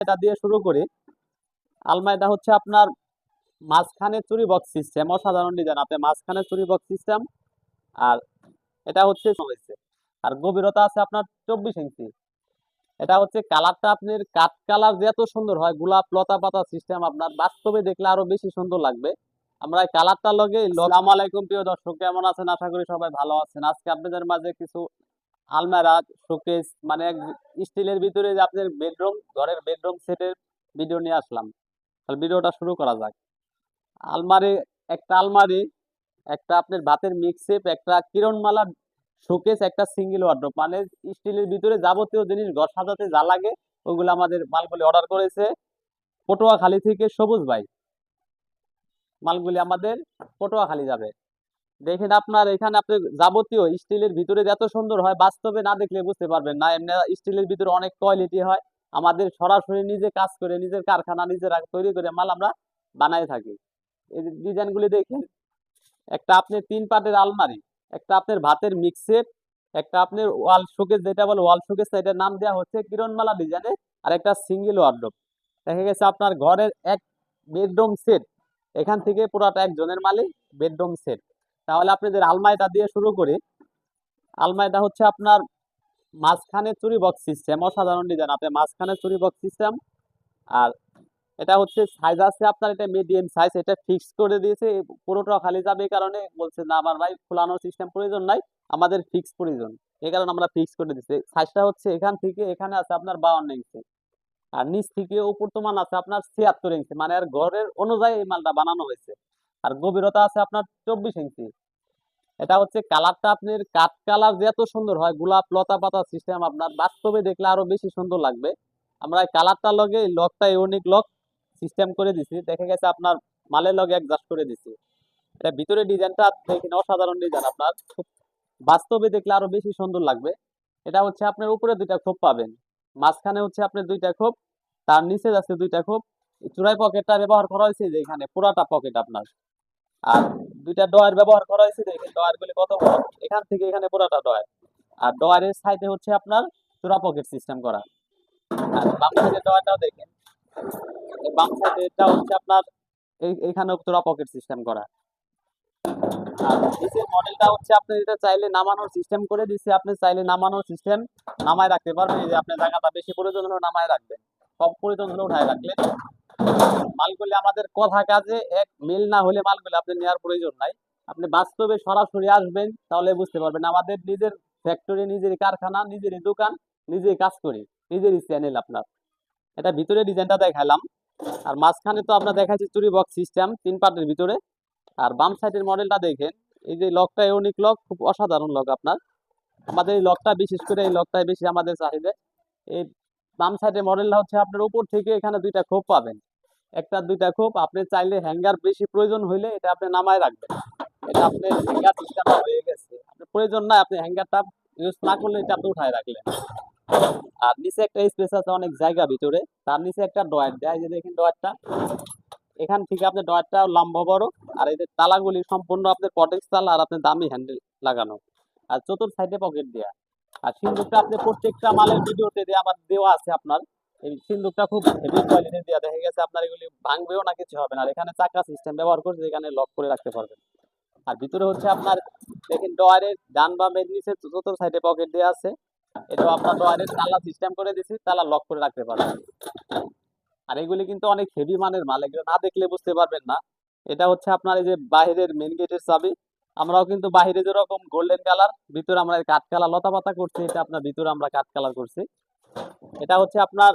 এটা দিয়ে শুরু করি। আলমারিটা হচ্ছে আপনার মাঝখানে চুরি বক্স সিস্টেম, অসাধারণ ডিজাইন। আপনি মাঝখানে চুরি বক্স সিস্টেম, আর এটা হচ্ছে আর গভীরতা আছে আপনার 24 ইঞ্চি। এটা হচ্ছে কালারটা আপনার কাঠ কালার যে এত সুন্দর হয়, গোলাপ লতা পাতা সিস্টেম, আপনার বাস্তবে দেখলে আরো বেশি সুন্দর লাগবে। আমরা এই কালারটা লগে। আসসালামু আলাইকুম প্রিয় দর্শক, কেমন আছেন? আশা করি সবাই ভালো আছেন। আজকে আপনাদের মাঝে কিছু আলমারা শোকেস মানে স্টিলের ভিতরে যে আপনার বেডরুম, ঘরের বেডরুম সেটের ভিডিও নিয়ে আসলাম। তাহলে ভিডিওটা শুরু করা যাক। আলমারি, আলমারি, একটা আপনার ভাতের মিক্সেপ, একটা কিরণমালা শোকেস, একটা সিঙ্গেল ওয়ার্ড্রোব, মানে স্টিলের ভিতরে যাবতীয় জিনিস ঘর সাজাতে যা লাগে ওগুলো আমাদের মালগুলি অর্ডার করেছে পটুয়াখালী থেকে সবুজ ভাই। মালগুলি আমাদের পটুয়াখালী যাবে। দেখেন আপনার এখানে আপনি যাবতীয় স্টিলের ভিতরে এত সুন্দর হয়, বাস্তবে না দেখলে বুঝতে পারবেন না। এমনি স্টিলের ভিতরে অনেক কোয়ালিটি হয়। আমাদের সরাসরি নিজে কাজ করে, নিজের কারখানা নিজেরা তৈরি করে মাল আমরা বানাই থাকি। এই ডিজাইনগুলি দেখেন। একটা আপনার 3 পাটের আলমারি, একটা আপনার ভাতের মিক্সেপ, একটা আপনার ওয়াল শোকেস, যেটা বলে ওয়াল শোকেস, এটার নাম দেওয়া হচ্ছে কিরণমালা ডিজাইনে, আর একটা সিঙ্গেল ওয়ার্ডরোব। দেখা গেছে আপনার ঘরের এক বেডরুম সেট, এখান থেকে পুরাটা একজনের মালিক বেডরুম সেট। তাহলে আপনাদের আলমারিটা দিয়ে শুরু করি। আলমারিটা হচ্ছে আপনার মাঝখানে চুরি বক্স সিস্টেম, অসাধারণ ডিজাইন। আপনি মাঝখানে চুরি বক্স সিস্টেম, আর এটা হচ্ছে সাইজ আছে আপনার, এটা মিডিয়াম সাইজ। এটা ফিক্স করে দিয়েছে, পুরোটা খালি যাবে। এই কারণে বলছে না আমার ভাই ফুলানোর সিস্টেম প্রয়োজন নাই, আমাদের ফিক্স প্রয়োজন। এই কারণে আমরা ফিক্স করে দিচ্ছি। সাইজটা হচ্ছে এখান থেকে এখানে আছে আপনার 52 ইঞ্চি, আর নিচ থেকে উপর তোমান আছে আপনার 76 ইঞ্চি, মানে আর ঘরের অনুযায়ী এই মালটা বানানো হয়েছে। আর গভীরতা আছে আপনার 24 ইঞ্চি। এটা হচ্ছে কালারটা আপনার কাঠ কালার যে এত সুন্দর হয়, গোলাপ লতা পাতা সিস্টেম, আপনার বাস্তবে দেখলে আরো বেশি সুন্দর লাগবে। আমরা এই কালারটা লগে এই লকটা ইউনিক লক সিস্টেম করে দিছি। দেখা গেছে আপনার মালের লগে অ্যাডজাস্ট করে দিছি। এটা ভিতরে ডিজাইনটা দেখেন, অসাধারণ ডিজাইন। আপনার খুব বাস্তবে দেখলে আরো বেশি সুন্দর লাগবে। এটা হচ্ছে আপনার উপরে 2টা খোপ পাবেন, মাঝখানে হচ্ছে আপনার 2টা খোপ, তার নিচে আছে 2টা খোপ। চূড়ায় পকেটটা ব্যবহার করা হয়েছে যে এখানে পুরাটা পকেট আপনার। আর 2টা ডয়ার ব্যবহার করা হয়েছে, দেখেন ডয়ার গুলি কত বড়, এখান থেকে এখানে পুরাটা ডয়ার। আর ডয়ারের সাইডে হচ্ছে আপনার চূড়া পকেট সিস্টেম করা। আর বাম সাইডের ডয়ারটাও দেখেন, এই বাম সাইডেরটা হচ্ছে আপনার এইখানেও চূড়া পকেট সিস্টেম করা। আর নিচের মডেলটা হচ্ছে আপনি এটা চাইলে নামানোর সিস্টেম করে দিচ্ছে। আপনি চাইলে নামানোর সিস্টেম নামায় রাখতে পারবেন। এই যে আপনি জায়গাটা বেশি প্রয়োজন হলে নামায় রাখবেন, কম প্রয়োজন হলে উঠায় রাখলেন। মালগুলি আমাদের কথা কাজে এক মিল না হলে মালগুলি আপনি নেওয়ার প্রয়োজন নাই। আপনি বাস্তবে সরাসরি আসবেন, তাহলে বুঝতে পারবেন। আমাদের নিজের ফ্যাক্টরি, নিজের কারখানা, নিজেরই দোকান, নিজেই কাজ করি, নিজেরই চ্যানেল আপনার। এটা ভিতরে ডিজাইনটা দেখালাম। আর মাঝখানে তো আপনার দেখাচ্ছি চুরি বক্স সিস্টেম 3 পার্টের ভিতরে। আর বাম সাইডের মডেলটা দেখেন, এই যে লকটা ইউনিক লক, খুব অসাধারণ লক আপনার। আমাদের এই লকটা বিশেষ করে এই লকটাই বেশি আমাদের চাহিদা। এই বাম সাইডের মডেলটা হচ্ছে আপনার উপর থেকে এখানে 2টা খোপ পাবেন, একটা 2টা খোপ। আপনি চাইলে হ্যাঙ্গার বেশি প্রয়োজন হইলে এটা আপনি নামায় রাখবেন। এটা আপনি হ্যাঙ্গার সিস্টেমটা হয়ে গেছে, আপনার প্রয়োজন নাই আপনি হ্যাঙ্গারটা ইউজ না করলে এটা আপনি উঠায় রাখলেন। আর নিচে একটা স্পেস আছে, অনেক জায়গা ভিতরে। তার নিচে একটা ডয়ার দেয়, যে দেখেন ডয়ারটা, এখান থেকে আপনার ডয়ারটা লম্বা বড়। আর এই যে তালাগুলি সম্পূর্ণ আপনার কটেক্স তালা, আর আপনার দামি হ্যান্ডেল লাগানো, আর চতুর্থ সাইডে পকেট দেয়া। আর সিন্দুকটা আপনি প্রত্যেকটা মালের ভিডিওতে দিয়ে আমার দেওয়া আছে আপনার। এই সিন্দুকটা খুব হেভি কোয়ালিটির দেওয়া, দেখা গেছে আপনার এগুলি ভাঙবেও না, কিছু হবে না। আর এখানে চাকা সিস্টেম ব্যবহার করছে, এখানে লক করে রাখতে পারবেন। আর ভিতরে হচ্ছে আপনার দেখেন ডয়ারের ডান বামের নিচে চতুর্থ সাইডে পকেট দেওয়া আছে। এটাও আপনার ডয়ারের তালা সিস্টেম করে দিছি, তালা লক করে রাখতে পারবেন। আর এগুলি কিন্তু অনেক হেভি মানের মাল, এগুলো না দেখলে বুঝতে পারবেন না। এটা হচ্ছে আপনার এই যে বাহিরের মেন গেটের চাবি। আমরাও কিন্তু বাহিরে যেরকম গোল্ডেন কালার, ভিতরে আমরা কাঠ কালার লতা পাতা করছি, এটা আপনার ভিতরে আমরা কাঠ কালার করছি। এটা হচ্ছে আপনার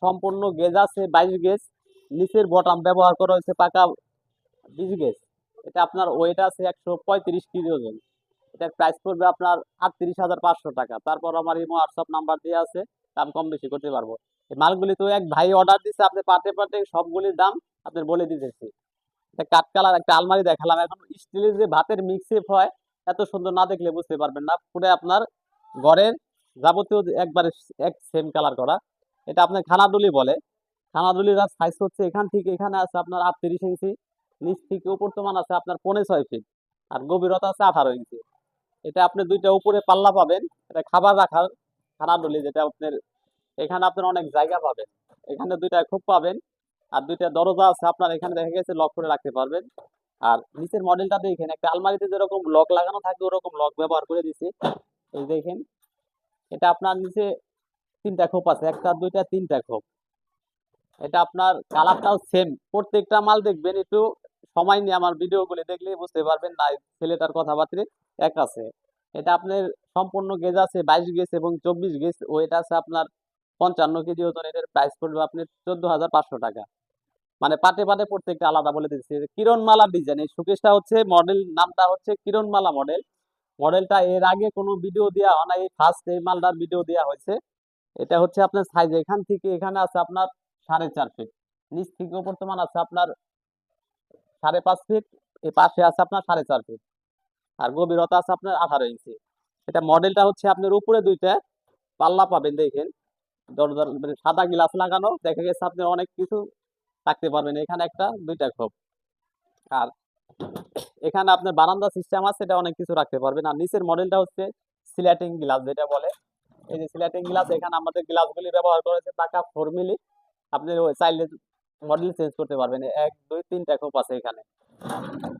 সম্পূর্ণ গেজ আছে 22 গেজ। নিচের বটাম ব্যবহার করা হয়েছে পাকা 20 গেজ। এটা আপনার ওয়েট আছে 135 কেজি ওজন। এটার প্রাইস পড়বে আপনার 38,500 টাকা। তারপর আমার ইমো হোয়াটসঅ্যাপ নাম্বার দিয়ে আছে, দাম কম বেশি করতে পারবো। এই মালগুলি তো এক ভাই অর্ডার দিচ্ছে, আপনি পাটে পাটে সবগুলির দাম আপনার বলে দিতেছি। একটা কাঠ কালার একটা আলমারি দেখালাম। এখন স্টিলের যে ভাতের মিক্সেপ হয়, এত সুন্দর না দেখলে বুঝতে পারবেন না। পুরো আপনার ঘরের যাবতীয় একবারে এক সেম কালার করা। এটা আপনার খানাডুলি বলে। খানাডুলির সাইজ হচ্ছে এখান থেকে এখানে আছে আপনার 38 ইঞ্চি, নিচ থেকে উপর তোমান আছে আপনার 5.6 ফিট, আর গভীরতা আছে 18 ইঞ্চি। এটা আপনি 2টা উপরে পাল্লা পাবেন। এটা খাবার রাখার খানাডুলি, যেটা আপনার এখানে আপনার অনেক জায়গা পাবেন। এখানে দুইটা খোপ পাবেন, আর দুইটা দরজা আছে আপনার, এখানে দেখা গেছে লক করে রাখতে পারবেন। আর নিচের মডেলটা দেখেন, একটা আলমারিতে যেরকম লক লাগানো থাকে ওরকম লক ব্যবহার করে দিছি। এই দেখেন, এটা আপনার নিচে তিনটা খোপ আছে, একটা দুইটা তিনটা খোপ। এটা আপনার কালারটাও সেম, প্রত্যেকটা মাল দেখবেন একটু সময় নিয়ে আমার ভিডিওগুলি দেখলে বুঝতে পারবেন না ছেলেটার কথাবার্তা এক আছে। এটা আপনার সম্পূর্ণ গেজ আছে 22 গেজ এবং 24 গেজ, ওইটা আছে আপনার 55 কেজি ওজন। এটার প্রাইস পড়বে আপনার 14,500 টাকা। মানে পাটে পাটে প্রত্যেকটা আলাদা বলে দিচ্ছি। কিরণমালা ডিজাইন, এই শোকেসটা হচ্ছে মডেল নামটা হচ্ছে কিরণমালা মডেল। মডেলটা এর আগে কোনো ভিডিও দেওয়া হয় না, এই ফার্স্ট এই মালটার ভিডিও দেওয়া হয়েছে। এটা হচ্ছে আপনার সাইজ এখান থেকে এখানে আছে আপনার 4.5 ফিট, নিচ থেকে উপর সমান আছে আপনার 5.5 ফিট, এই পাশে আছে আপনার 4.5 ফিট, আর গভীরতা আছে আপনার 18 ইঞ্চি। এটা মডেলটা হচ্ছে আপনার উপরে দুইটা পাল্লা পাবেন দেখেন, দরজার মানে সাদা গ্লাস লাগানো, দেখা গেছে আপনি অনেক কিছু রাখতে পারবেন, এখানে একটা দুইটা খোপ। আর এখানে আপনার বারান্দা সিস্টেম আছে, এটা অনেক কিছু রাখতে পারবেন। আর নিচের মডেলটা হচ্ছে সিলেটিং গ্লাস যেটা বলে, এই যে সিলেটিং গ্লাস, এখানে আমাদের গ্লাসগুলি ব্যবহার করেছে টাকা 4 মিলি। আপনি ওই চাইলে মডেল চেঞ্জ করতে পারবেন, 1 2 3টা খোপ আছে এখানে।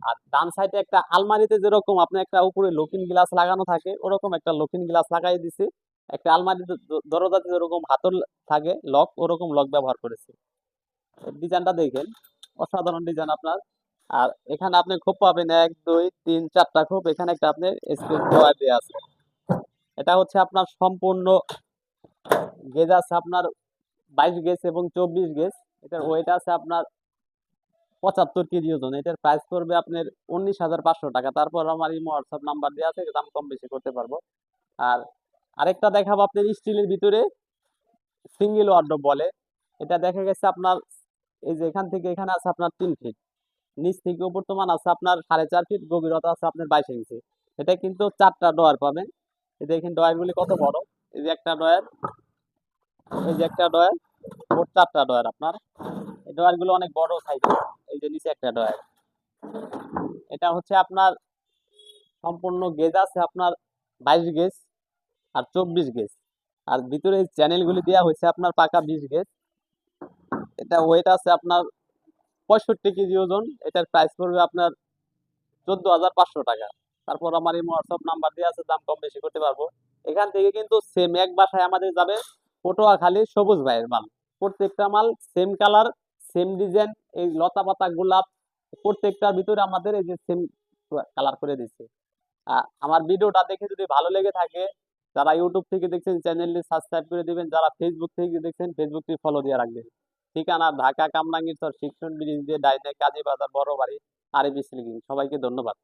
আর ডান সাইডে একটা আলমারিতে যেরকম আপনি একটা উপরে লুকিং গ্লাস লাগানো থাকে, ওরকম একটা লুকিং গ্লাস লাগাই দিছি। একটা আলমারিতে দরজাতে যেরকম হাতল থাকে লক, ওরকম লক ব্যবহার করেছি। ডিজাইনটা দেখেন, অসাধারণ ডিজাইন আপনার। আর এখানে আপনি খোপ পাবেন 1 2 3 4টা খোপ, এখানে একটা আপনি স্পেস দেওয়া দেয়া আছে। এটা হচ্ছে আপনার সম্পূর্ণ গেজ আছে আপনার 22 গেজ এবং 24 গেজ। এটার ওয়েট আছে আপনার 75 কেজি ওজন। এটার প্রাইস পড়বে আপনার 19,500 টাকা। তারপর আমার এই হোয়াটসঅ্যাপ নাম্বার দেওয়া আছে, দাম কম বেশি করতে পারবো। আর আরেকটা দেখাবো আপনার স্টিলের ভিতরে সিঙ্গেল ওয়ার্ডরোব বলে। এটা দেখা গেছে আপনার এই যে এখান থেকে এখানে আছে আপনার 3 ফিট, নিচ থেকে উপর সমান আছে আপনার 4.5 ফিট, গভীরতা আছে আপনার 22 ইঞ্চি। এটা কিন্তু 4টা ডয়ার পাবেন। এই দেখেন ডয়ার গুলি কত বড়, এই যে একটা ডয়ার, এই যে একটা ডয়ার, মোট 4টা ডয়ার আপনার। এই ডয়ার গুলো অনেক বড় সাইজ। এই যে নিচে একটা ডয়ার, এটা হচ্ছে আপনার সম্পূর্ণ গেজ আছে আপনার 22 গেজ আর 24 গেজ। আর ভিতরে এই চ্যানেলগুলি দেওয়া হয়েছে আপনার পাকা 20 গেজ। এটা ওয়েট আছে আপনার 65 কেজি ওজন। এটার প্রাইস পড়বে আপনার 14,500 টাকা। তারপর আমার এই হোয়াটসঅ্যাপ নাম্বার দেওয়া আছে, দাম কম বেশি করতে পারবো। এখান থেকে কিন্তু সেম এক বাসায় আমাদের যাবে পটুয়াখালী সবুজ ভাইয়ের মাল। প্রত্যেকটা মাল সেম কালার, সেম ডিজাইন, এই লতা পাতা গোলাপ প্রত্যেকটার ভিতরে আমাদের এই যে সেম কালার করে দিচ্ছে। আমার ভিডিওটা দেখে যদি ভালো লেগে থাকে, যারা ইউটিউব থেকে দেখছেন চ্যানেলটি সাবস্ক্রাইব করে দিবেন, যারা ফেসবুক থেকে দেখছেন ফেসবুকটি ফলো দিয়ে রাখবেন। ঠিকানা ঢাকা কামরাঙ্গীরচর শিক্ষণ ব্রিজ দিয়ে ডাইনে কাজী বাজার বড় বাড়ি, আরবি সিলিং। সবাইকে ধন্যবাদ।